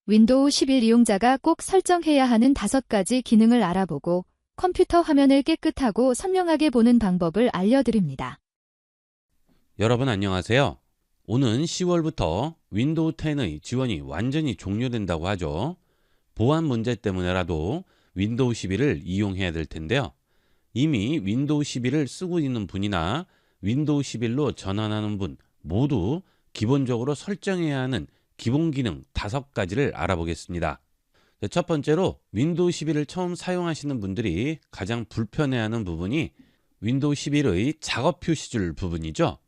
윈도우 11 이용자가 꼭 설정해야 하는 5가지 기능을 알아보고 컴퓨터 화면을 깨끗하고 선명하게 보는 방법을 알려드립니다. 여러분 안녕하세요. 오는 10월부터 윈도우 10의 지원이 완전히 종료된다고 하죠. 보안 문제 때문에라도 윈도우 11을 이용해야 될 텐데요. 이미 윈도우 11을 쓰고 있는 분이나 윈도우 11로 전환하는 분 모두 기본적으로 설정해야 하는 기본 기능 5가지를 알아보겠습니다. 첫 번째로 윈도우 11을 처음 사용하시는 분들이 가장 불편해하는 부분이 윈도우 11의 작업 표시줄 부분이죠.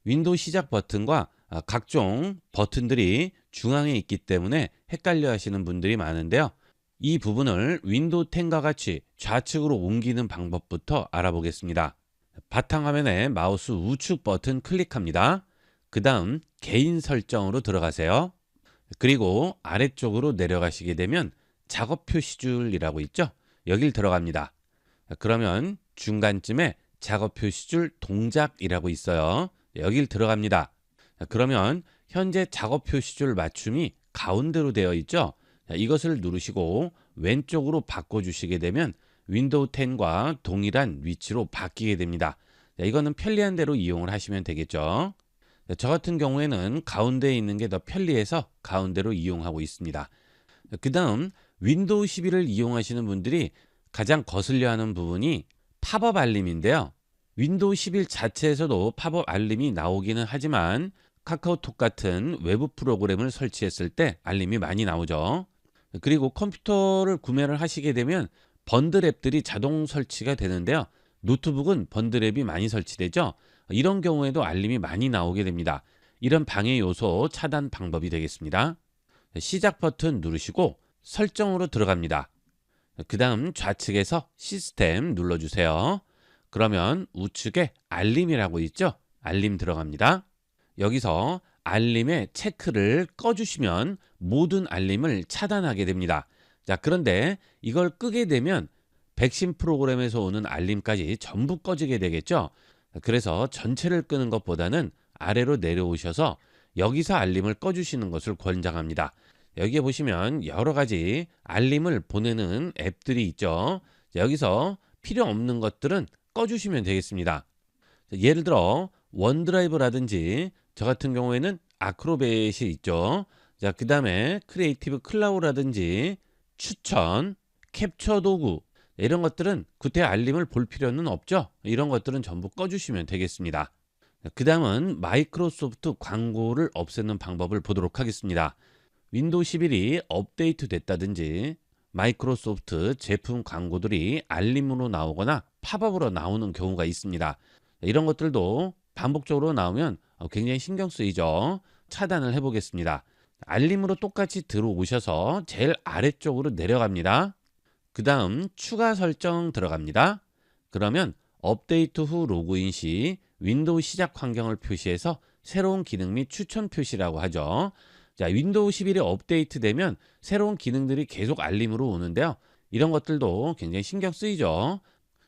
윈도우 시작 버튼과 각종 버튼들이 중앙에 있기 때문에 헷갈려 하시는 분들이 많은데요. 이 부분을 윈도우 10과 같이 좌측으로 옮기는 방법부터 알아보겠습니다. 바탕화면에 마우스 우측 버튼 클릭합니다. 그 다음 개인 설정으로 들어가세요. 그리고 아래쪽으로 내려가시게 되면 작업 표시줄이라고 있죠. 여길 들어갑니다. 그러면 중간쯤에 작업 표시줄 동작이라고 있어요. 여길 들어갑니다. 그러면 현재 작업 표시줄 맞춤이 가운데로 되어 있죠. 이것을 누르시고 왼쪽으로 바꿔주시게 되면 윈도우 10과 동일한 위치로 바뀌게 됩니다. 이거는 편리한 대로 이용을 하시면 되겠죠. 저 같은 경우에는 가운데에 있는 게 더 편리해서 가운데로 이용하고 있습니다. 그 다음 윈도우 11을 이용하시는 분들이 가장 거슬려 하는 부분이 팝업 알림인데요. 윈도우 11 자체에서도 팝업 알림이 나오기는 하지만 카카오톡 같은 외부 프로그램을 설치했을 때 알림이 많이 나오죠. 그리고 컴퓨터를 구매를 하시게 되면 번들 앱들이 자동 설치가 되는데요. 노트북은 번들 앱이 많이 설치되죠. 이런 경우에도 알림이 많이 나오게 됩니다. 이런 방해 요소 차단 방법이 되겠습니다. 시작 버튼 누르시고 설정으로 들어갑니다. 그 다음 좌측에서 시스템 눌러주세요. 그러면 우측에 알림이라고 있죠? 알림 들어갑니다. 여기서 알림의 체크를 꺼주시면 모든 알림을 차단하게 됩니다. 자, 그런데 이걸 끄게 되면 백신 프로그램에서 오는 알림까지 전부 꺼지게 되겠죠? 그래서 전체를 끄는 것보다는 아래로 내려오셔서 여기서 알림을 꺼주시는 것을 권장합니다. 여기에 보시면 여러 가지 알림을 보내는 앱들이 있죠. 여기서 필요 없는 것들은 꺼주시면 되겠습니다. 예를 들어 원드라이브라든지 저 같은 경우에는 아크로벳이 있죠. 자, 그 다음에 크리에이티브 클라우드라든지 추천, 캡처 도구 이런 것들은 구태 알림을 볼 필요는 없죠. 이런 것들은 전부 꺼주시면 되겠습니다. 그 다음은 마이크로소프트 광고를 없애는 방법을 보도록 하겠습니다. 윈도우 11이 업데이트 됐다든지 마이크로소프트 제품 광고들이 알림으로 나오거나 팝업으로 나오는 경우가 있습니다. 이런 것들도 반복적으로 나오면 굉장히 신경 쓰이죠. 차단을 해보겠습니다. 알림으로 똑같이 들어오셔서 제일 아래쪽으로 내려갑니다. 그 다음 추가 설정 들어갑니다. 그러면 업데이트 후 로그인 시 윈도우 시작 환경을 표시해서 새로운 기능 및 추천 표시라고 하죠. 자, 윈도우 11이 업데이트 되면 새로운 기능들이 계속 알림으로 오는데요. 이런 것들도 굉장히 신경 쓰이죠.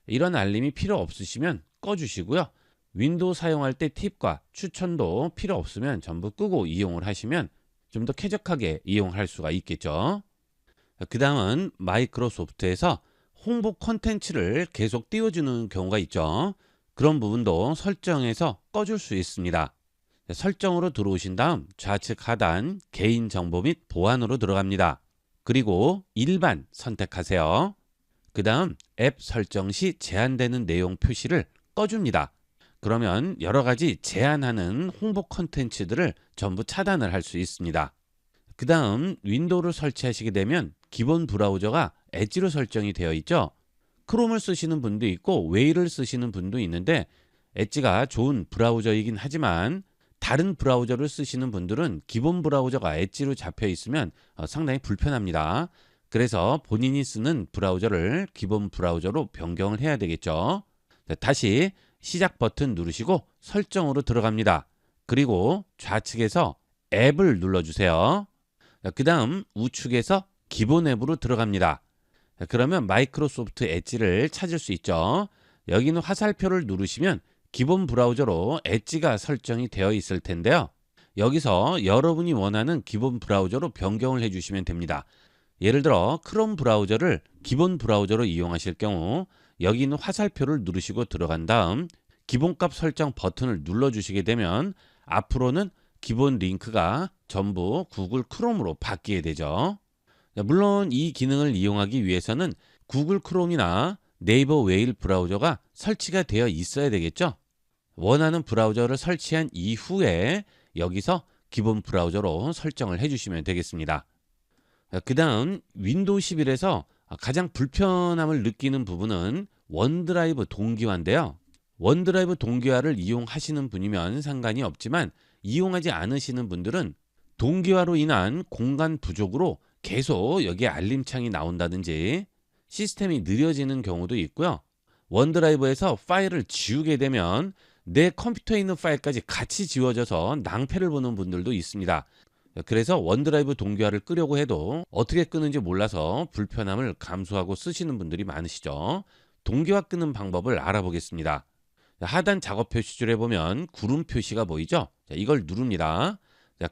이런 알림이 필요 없으시면 꺼주시고요. 윈도우 사용할 때 팁과 추천도 필요 없으면 전부 끄고 이용을 하시면 좀 더 쾌적하게 이용할 수가 있겠죠. 그 다음은 마이크로소프트에서 홍보 콘텐츠를 계속 띄워주는 경우가 있죠. 그런 부분도 설정해서 꺼줄 수 있습니다. 설정으로 들어오신 다음 좌측 하단 개인정보 및 보안으로 들어갑니다. 그리고 일반 선택하세요. 그 다음 앱 설정 시 제한되는 내용 표시를 꺼줍니다. 그러면 여러 가지 제한하는 홍보 콘텐츠들을 전부 차단을 할 수 있습니다. 그 다음 윈도우를 설치하시게 되면 기본 브라우저가 엣지로 설정이 되어 있죠. 크롬을 쓰시는 분도 있고 웨일을 쓰시는 분도 있는데 엣지가 좋은 브라우저이긴 하지만 다른 브라우저를 쓰시는 분들은 기본 브라우저가 엣지로 잡혀 있으면 상당히 불편합니다. 그래서 본인이 쓰는 브라우저를 기본 브라우저로 변경을 해야 되겠죠. 다시 시작 버튼 누르시고 설정으로 들어갑니다. 그리고 좌측에서 앱을 눌러주세요. 그 다음 우측에서 기본 앱으로 들어갑니다. 그러면 마이크로소프트 엣지를 찾을 수 있죠. 여기는 화살표를 누르시면 기본 브라우저로 엣지가 설정이 되어 있을 텐데요. 여기서 여러분이 원하는 기본 브라우저로 변경을 해주시면 됩니다. 예를 들어 크롬 브라우저를 기본 브라우저로 이용하실 경우 여기 있는 화살표를 누르시고 들어간 다음 기본값 설정 버튼을 눌러주시게 되면 앞으로는 기본 링크가 전부 구글 크롬으로 바뀌게 되죠. 물론 이 기능을 이용하기 위해서는 구글 크롬이나 네이버 웨일 브라우저가 설치가 되어 있어야 되겠죠. 원하는 브라우저를 설치한 이후에 여기서 기본 브라우저로 설정을 해주시면 되겠습니다. 그 다음 윈도우 11에서 가장 불편함을 느끼는 부분은 원드라이브 동기화인데요. 원드라이브 동기화를 이용하시는 분이면 상관이 없지만 이용하지 않으시는 분들은 동기화로 인한 공간 부족으로 계속 여기에 알림창이 나온다든지 시스템이 느려지는 경우도 있고요. 원드라이브에서 파일을 지우게 되면 내 컴퓨터에 있는 파일까지 같이 지워져서 낭패를 보는 분들도 있습니다. 그래서 원드라이브 동기화를 끄려고 해도 어떻게 끄는지 몰라서 불편함을 감수하고 쓰시는 분들이 많으시죠. 동기화 끄는 방법을 알아보겠습니다. 하단 작업 표시줄에 보면 구름 표시가 보이죠? 이걸 누릅니다.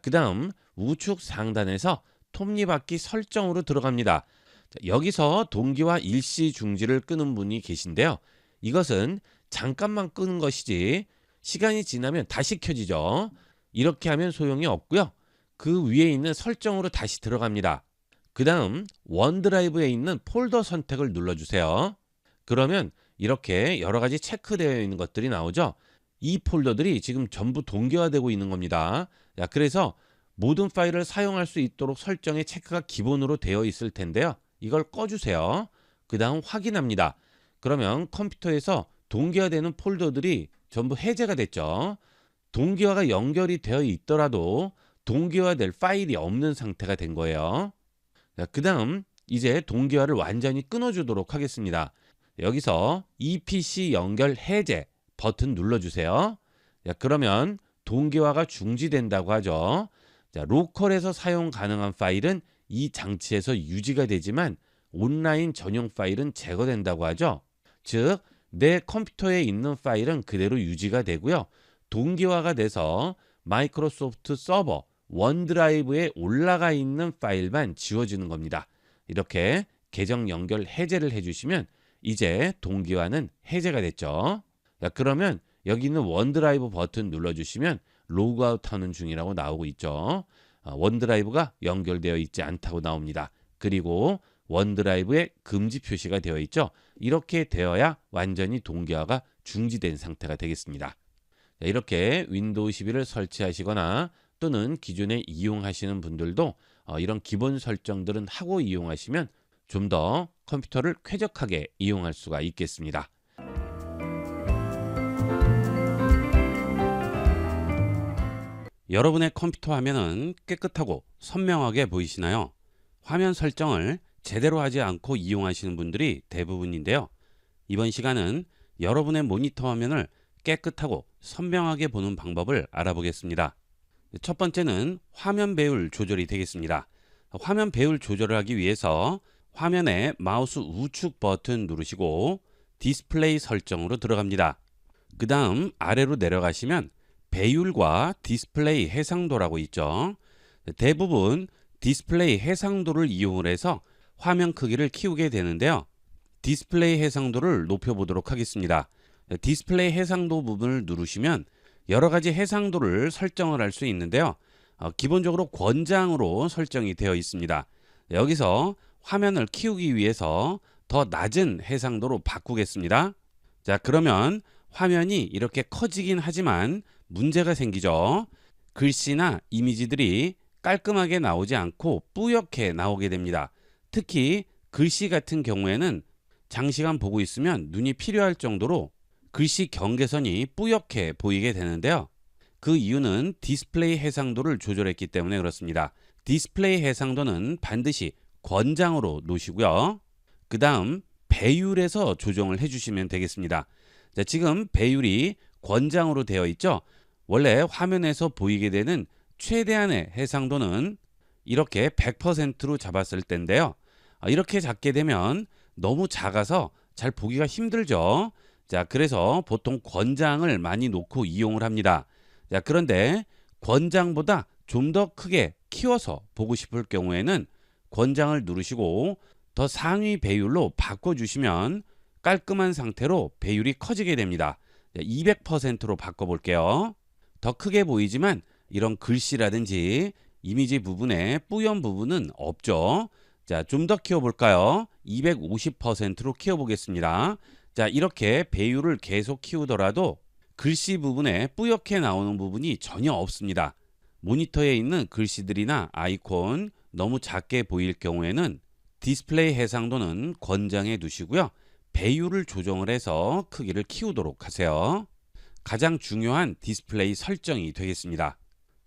그 다음 우측 상단에서 톱니바퀴 설정으로 들어갑니다. 여기서 동기화 일시 중지를 끄는 분이 계신데요. 이것은 잠깐만 끄는 것이지 시간이 지나면 다시 켜지죠. 이렇게 하면 소용이 없고요. 그 위에 있는 설정으로 다시 들어갑니다. 그 다음 원드라이브에 있는 폴더 선택을 눌러주세요. 그러면 이렇게 여러 가지 체크되어 있는 것들이 나오죠. 이 폴더들이 지금 전부 동기화되고 있는 겁니다. 그래서 모든 파일을 사용할 수 있도록 설정의 체크가 기본으로 되어 있을 텐데요. 이걸 꺼주세요. 그 다음 확인합니다. 그러면 컴퓨터에서 동기화되는 폴더들이 전부 해제가 됐죠. 동기화가 연결이 되어 있더라도 동기화될 파일이 없는 상태가 된 거예요. 그 다음 이제 동기화를 완전히 끊어주도록 하겠습니다. 여기서 EPC 연결 해제 버튼 눌러주세요. 그러면 동기화가 중지된다고 하죠. 로컬에서 사용 가능한 파일은 이 장치에서 유지가 되지만 온라인 전용 파일은 제거된다고 하죠. 즉, 내 컴퓨터에 있는 파일은 그대로 유지가 되고요. 동기화가 돼서 마이크로소프트 서버 원드라이브에 올라가 있는 파일만 지워지는 겁니다. 이렇게 계정 연결 해제를 해주시면 이제 동기화는 해제가 됐죠. 그러면 여기 있는 원드라이브 버튼 눌러주시면 로그아웃 하는 중이라고 나오고 있죠. 원드라이브가 연결되어 있지 않다고 나옵니다. 그리고 원드라이브에 금지 표시가 되어 있죠. 이렇게 되어야 완전히 동기화가 중지된 상태가 되겠습니다. 이렇게 윈도우 11을 설치하시거나 또는 기존에 이용하시는 분들도 이런 기본 설정들은 하고 이용하시면 좀 더 컴퓨터를 쾌적하게 이용할 수가 있겠습니다. 여러분의 컴퓨터 화면은 깨끗하고 선명하게 보이시나요? 화면 설정을 제대로 하지 않고 이용하시는 분들이 대부분인데요. 이번 시간은 여러분의 모니터 화면을 깨끗하고 선명하게 보는 방법을 알아보겠습니다. 첫 번째는 화면 배율 조절이 되겠습니다. 화면 배율 조절을 하기 위해서 화면에 마우스 우측 버튼 누르시고 디스플레이 설정으로 들어갑니다. 그 다음 아래로 내려가시면 배율과 디스플레이 해상도라고 있죠. 대부분 디스플레이 해상도를 이용을 해서 화면 크기를 키우게 되는데요. 디스플레이 해상도를 높여보도록 하겠습니다. 디스플레이 해상도 부분을 누르시면 여러 가지 해상도를 설정을 할 수 있는데요. 기본적으로 권장으로 설정이 되어 있습니다. 여기서 화면을 키우기 위해서 더 낮은 해상도로 바꾸겠습니다. 자, 그러면 화면이 이렇게 커지긴 하지만 문제가 생기죠. 글씨나 이미지들이 깔끔하게 나오지 않고 뿌옇게 나오게 됩니다. 특히 글씨 같은 경우에는 장시간 보고 있으면 눈이 필요할 정도로 글씨 경계선이 뿌옇게 보이게 되는데요. 그 이유는 디스플레이 해상도를 조절했기 때문에 그렇습니다. 디스플레이 해상도는 반드시 권장으로 놓으시고요. 그 다음 배율에서 조정을 해주시면 되겠습니다. 자, 지금 배율이 권장으로 되어 있죠. 원래 화면에서 보이게 되는 최대한의 해상도는 이렇게 100%로 잡았을 때인데요. 이렇게 잡게 되면 너무 작아서 잘 보기가 힘들죠. 자, 그래서 보통 권장을 많이 놓고 이용을 합니다. 자, 그런데 권장보다 좀 더 크게 키워서 보고 싶을 경우에는 권장을 누르시고 더 상위 배율로 바꿔주시면 깔끔한 상태로 배율이 커지게 됩니다. 200%로 바꿔볼게요. 더 크게 보이지만 이런 글씨라든지 이미지 부분에 뿌연 부분은 없죠. 자, 좀 더 키워볼까요? 250%로 키워보겠습니다. 자, 이렇게 배율을 계속 키우더라도 글씨 부분에 뿌옇게 나오는 부분이 전혀 없습니다. 모니터에 있는 글씨들이나 아이콘 너무 작게 보일 경우에는 디스플레이 해상도는 권장해 두시고요. 배율을 조정을 해서 크기를 키우도록 하세요. 가장 중요한 디스플레이 설정이 되겠습니다.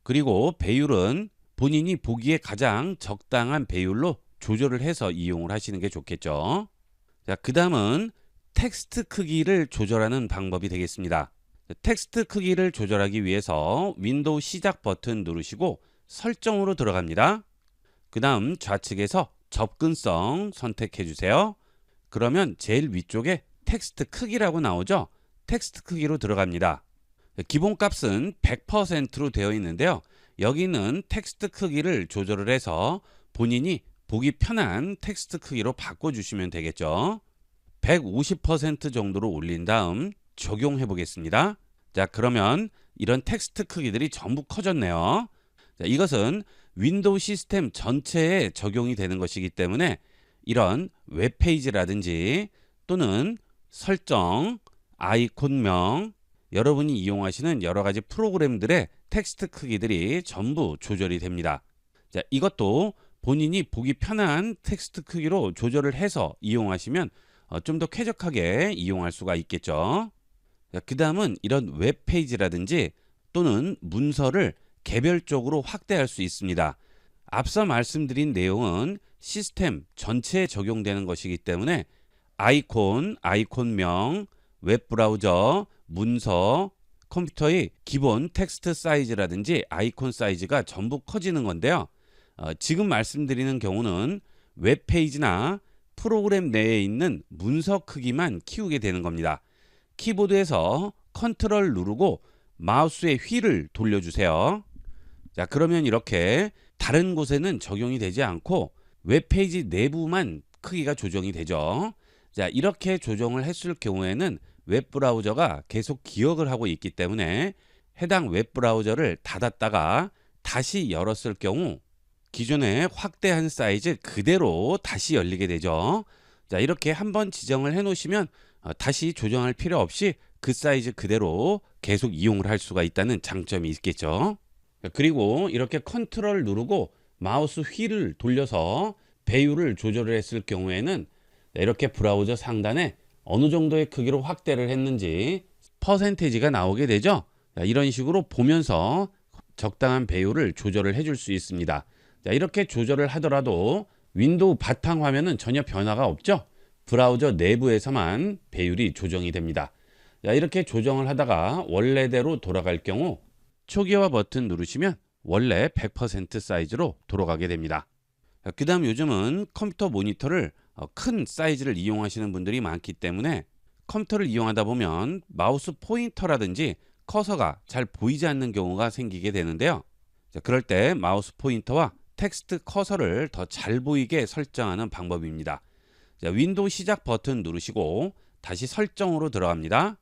그리고 배율은 본인이 보기에 가장 적당한 배율로 조절을 해서 이용을 하시는 게 좋겠죠. 자, 그 다음은 텍스트 크기를 조절하는 방법이 되겠습니다. 텍스트 크기를 조절하기 위해서 윈도우 시작 버튼 누르시고 설정으로 들어갑니다. 그 다음 좌측에서 접근성 선택해 주세요. 그러면 제일 위쪽에 텍스트 크기라고 나오죠. 텍스트 크기로 들어갑니다. 기본 값은 100%로 되어 있는데요. 여기는 텍스트 크기를 조절을 해서 본인이 보기 편한 텍스트 크기로 바꿔주시면 되겠죠. 150% 정도로 올린 다음 적용해 보겠습니다. 자, 그러면 이런 텍스트 크기들이 전부 커졌네요. 자, 이것은 윈도우 시스템 전체에 적용이 되는 것이기 때문에 이런 웹페이지라든지 또는 설정, 아이콘명, 여러분이 이용하시는 여러 가지 프로그램들의 텍스트 크기들이 전부 조절이 됩니다. 자, 이것도 본인이 보기 편한 텍스트 크기로 조절을 해서 이용하시면 좀 더 쾌적하게 이용할 수가 있겠죠. 그 다음은 이런 웹페이지라든지 또는 문서를 개별적으로 확대할 수 있습니다. 앞서 말씀드린 내용은 시스템 전체에 적용되는 것이기 때문에 아이콘, 아이콘명, 웹브라우저, 문서, 컴퓨터의 기본 텍스트 사이즈라든지 아이콘 사이즈가 전부 커지는 건데요. 지금 말씀드리는 경우는 웹페이지나 프로그램 내에 있는 문서 크기만 키우게 되는 겁니다. 키보드에서 컨트롤 누르고 마우스의 휠을 돌려주세요. 자, 그러면 이렇게 다른 곳에는 적용이 되지 않고 웹페이지 내부만 크기가 조정이 되죠. 자, 이렇게 조정을 했을 경우에는 웹브라우저가 계속 기억을 하고 있기 때문에 해당 웹브라우저를 닫았다가 다시 열었을 경우 기존에 확대한 사이즈 그대로 다시 열리게 되죠. 자, 이렇게 한번 지정을 해 놓으시면 다시 조정할 필요 없이 그 사이즈 그대로 계속 이용을 할 수가 있다는 장점이 있겠죠. 그리고 이렇게 컨트롤 누르고 마우스 휠을 돌려서 배율을 조절을 했을 경우에는 이렇게 브라우저 상단에 어느 정도의 크기로 확대를 했는지 퍼센테이지가 나오게 되죠. 이런 식으로 보면서 적당한 배율을 조절을 해줄 수 있습니다. 자, 이렇게 조절을 하더라도 윈도우 바탕 화면은 전혀 변화가 없죠. 브라우저 내부에서만 배율이 조정이 됩니다. 자, 이렇게 조정을 하다가 원래대로 돌아갈 경우 초기화 버튼 누르시면 원래 100% 사이즈로 돌아가게 됩니다. 그 다음 요즘은 컴퓨터 모니터를 큰 사이즈를 이용하시는 분들이 많기 때문에 컴퓨터를 이용하다 보면 마우스 포인터라든지 커서가 잘 보이지 않는 경우가 생기게 되는데요. 자, 그럴 때 마우스 포인터와 텍스트 커서를 더 잘 보이게 설정하는 방법입니다. 자, 윈도우 시작 버튼 누르시고 다시 설정으로 들어갑니다.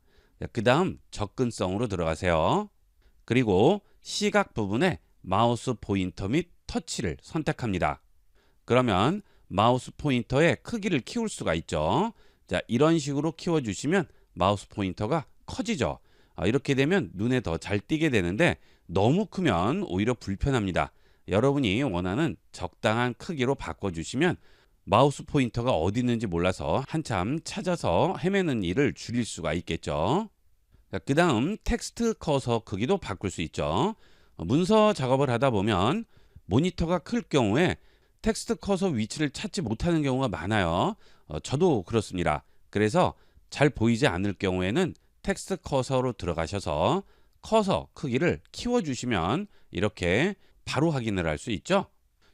그 다음 접근성으로 들어가세요. 그리고 시각 부분에 마우스 포인터 및 터치를 선택합니다. 그러면 마우스 포인터의 크기를 키울 수가 있죠. 자, 이런 식으로 키워주시면 마우스 포인터가 커지죠. 이렇게 되면 눈에 더 잘 띄게 되는데 너무 크면 오히려 불편합니다. 여러분이 원하는 적당한 크기로 바꿔주시면 마우스 포인터가 어디 있는지 몰라서 한참 찾아서 헤매는 일을 줄일 수가 있겠죠. 그 다음 텍스트 커서 크기도 바꿀 수 있죠. 문서 작업을 하다 보면 모니터가 클 경우에 텍스트 커서 위치를 찾지 못하는 경우가 많아요. 저도 그렇습니다. 그래서 잘 보이지 않을 경우에는 텍스트 커서로 들어가셔서 커서 크기를 키워주시면 이렇게 바로 확인을 할 수 있죠.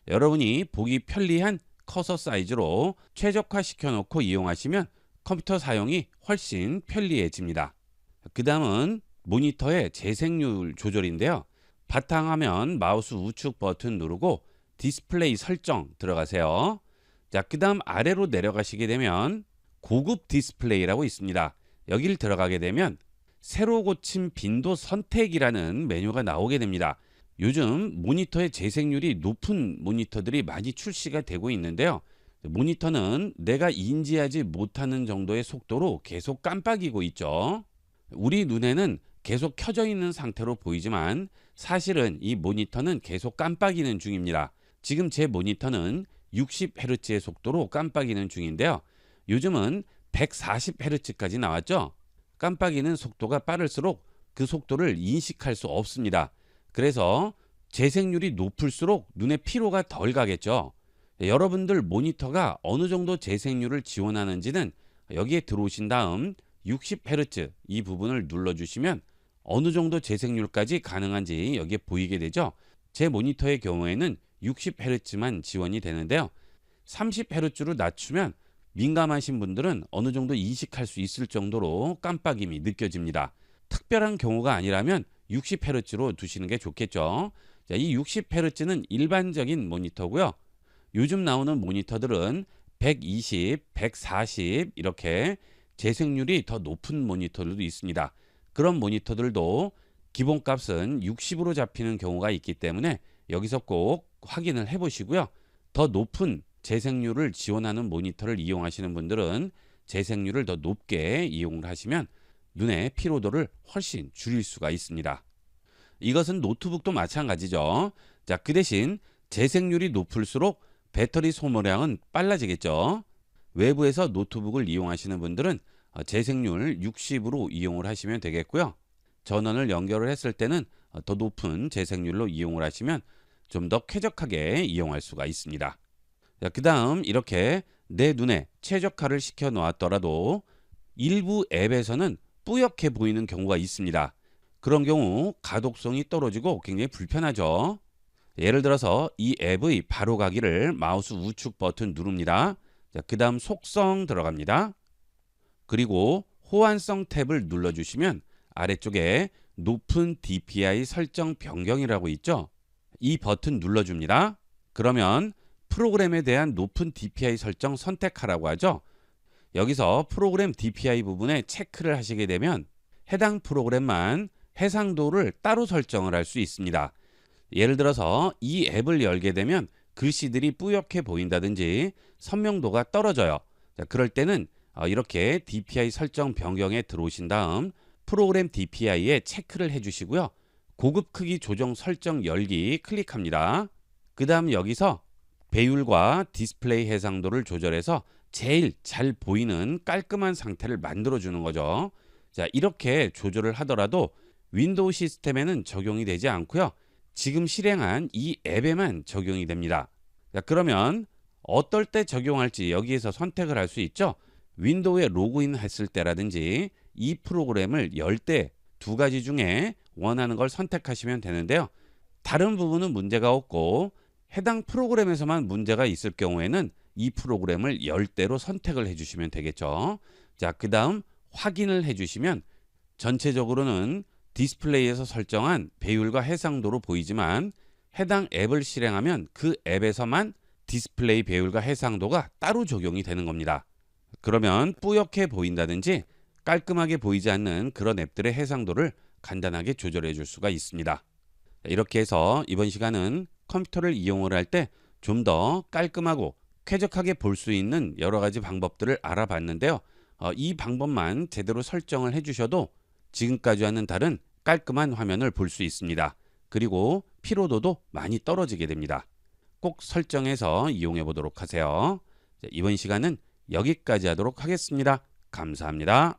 여러분이 보기 편리한 커서 사이즈로 최적화 시켜놓고 이용하시면 컴퓨터 사용이 훨씬 편리해집니다. 그 다음은 모니터의 재생률 조절인데요. 바탕화면 마우스 우측 버튼 누르고 디스플레이 설정 들어가세요. 자, 그 다음 아래로 내려가시게 되면 고급 디스플레이라고 있습니다. 여기를 들어가게 되면 새로 고침 빈도 선택이라는 메뉴가 나오게 됩니다. 요즘 모니터의 재생률이 높은 모니터들이 많이 출시가 되고 있는데요. 모니터는 내가 인지하지 못하는 정도의 속도로 계속 깜빡이고 있죠. 우리 눈에는 계속 켜져 있는 상태로 보이지만 사실은 이 모니터는 계속 깜빡이는 중입니다. 지금 제 모니터는 60Hz의 속도로 깜빡이는 중인데요. 요즘은 140Hz까지 나왔죠. 깜빡이는 속도가 빠를수록 그 속도를 인식할 수 없습니다. 그래서 재생률이 높을수록 눈에 피로가 덜 가겠죠. 여러분들 모니터가 어느 정도 재생률을 지원하는지는 여기에 들어오신 다음 60Hz 이 부분을 눌러주시면 어느 정도 재생률까지 가능한지 여기에 보이게 되죠. 제 모니터의 경우에는 60Hz만 지원이 되는데요. 30Hz로 낮추면 민감하신 분들은 어느 정도 인식할 수 있을 정도로 깜빡임이 느껴집니다. 특별한 경우가 아니라면 60Hz로 두시는 게 좋겠죠. 자, 이 60Hz는 일반적인 모니터고요. 요즘 나오는 모니터들은 120, 140 이렇게 재생률이 더 높은 모니터들도 있습니다. 그런 모니터들도 기본값은 60으로 잡히는 경우가 있기 때문에 여기서 꼭 확인을 해 보시고요. 더 높은 재생률을 지원하는 모니터를 이용하시는 분들은 재생률을 더 높게 이용을 하시면 눈의 피로도를 훨씬 줄일 수가 있습니다. 이것은 노트북도 마찬가지죠. 자, 그 대신 재생률이 높을수록 배터리 소모량은 빨라지겠죠. 외부에서 노트북을 이용하시는 분들은 재생률 60으로 이용을 하시면 되겠고요. 전원을 연결을 했을 때는 더 높은 재생률로 이용을 하시면 좀 더 쾌적하게 이용할 수가 있습니다. 자, 그 다음 이렇게 내 눈에 최적화를 시켜 놓았더라도 일부 앱에서는 뿌옇게 보이는 경우가 있습니다. 그런 경우 가독성이 떨어지고 굉장히 불편하죠. 예를 들어서 이 앱의 바로가기를 마우스 우측 버튼 누릅니다. 자, 그 다음 속성 들어갑니다. 그리고 호환성 탭을 눌러주시면 아래쪽에 높은 DPI 설정 변경이라고 있죠. 이 버튼 눌러줍니다. 그러면 프로그램에 대한 높은 DPI 설정 선택하라고 하죠. 여기서 프로그램 DPI 부분에 체크를 하시게 되면 해당 프로그램만 해상도를 따로 설정을 할 수 있습니다. 예를 들어서 이 앱을 열게 되면 글씨들이 뿌옇게 보인다든지 선명도가 떨어져요. 자, 그럴 때는 이렇게 DPI 설정 변경에 들어오신 다음 프로그램 DPI에 체크를 해주시고요. 고급 크기 조정 설정 열기 클릭합니다. 그 다음 여기서 배율과 디스플레이 해상도를 조절해서 제일 잘 보이는 깔끔한 상태를 만들어 주는 거죠. 자, 이렇게 조절을 하더라도 윈도우 시스템에는 적용이 되지 않고요. 지금 실행한 이 앱에만 적용이 됩니다. 자, 그러면 어떨 때 적용할지 여기에서 선택을 할 수 있죠. 윈도우에 로그인 했을 때라든지 이 프로그램을 열 때 두 가지 중에 원하는 걸 선택하시면 되는데요. 다른 부분은 문제가 없고 해당 프로그램에서만 문제가 있을 경우에는 이 프로그램을 열 때로 선택을 해주시면 되겠죠. 자, 그 다음 확인을 해주시면 전체적으로는 디스플레이에서 설정한 배율과 해상도로 보이지만 해당 앱을 실행하면 그 앱에서만 디스플레이 배율과 해상도가 따로 적용이 되는 겁니다. 그러면 뿌옇게 보인다든지 깔끔하게 보이지 않는 그런 앱들의 해상도를 간단하게 조절해 줄 수가 있습니다. 이렇게 해서 이번 시간은 컴퓨터를 이용을 할 때 좀 더 깔끔하고 쾌적하게 볼 수 있는 여러 가지 방법들을 알아봤는데요. 이 방법만 제대로 설정을 해주셔도 지금까지와는 다른 깔끔한 화면을 볼 수 있습니다. 그리고 피로도도 많이 떨어지게 됩니다. 꼭 설정해서 이용해 보도록 하세요. 이번 시간은 여기까지 하도록 하겠습니다. 감사합니다.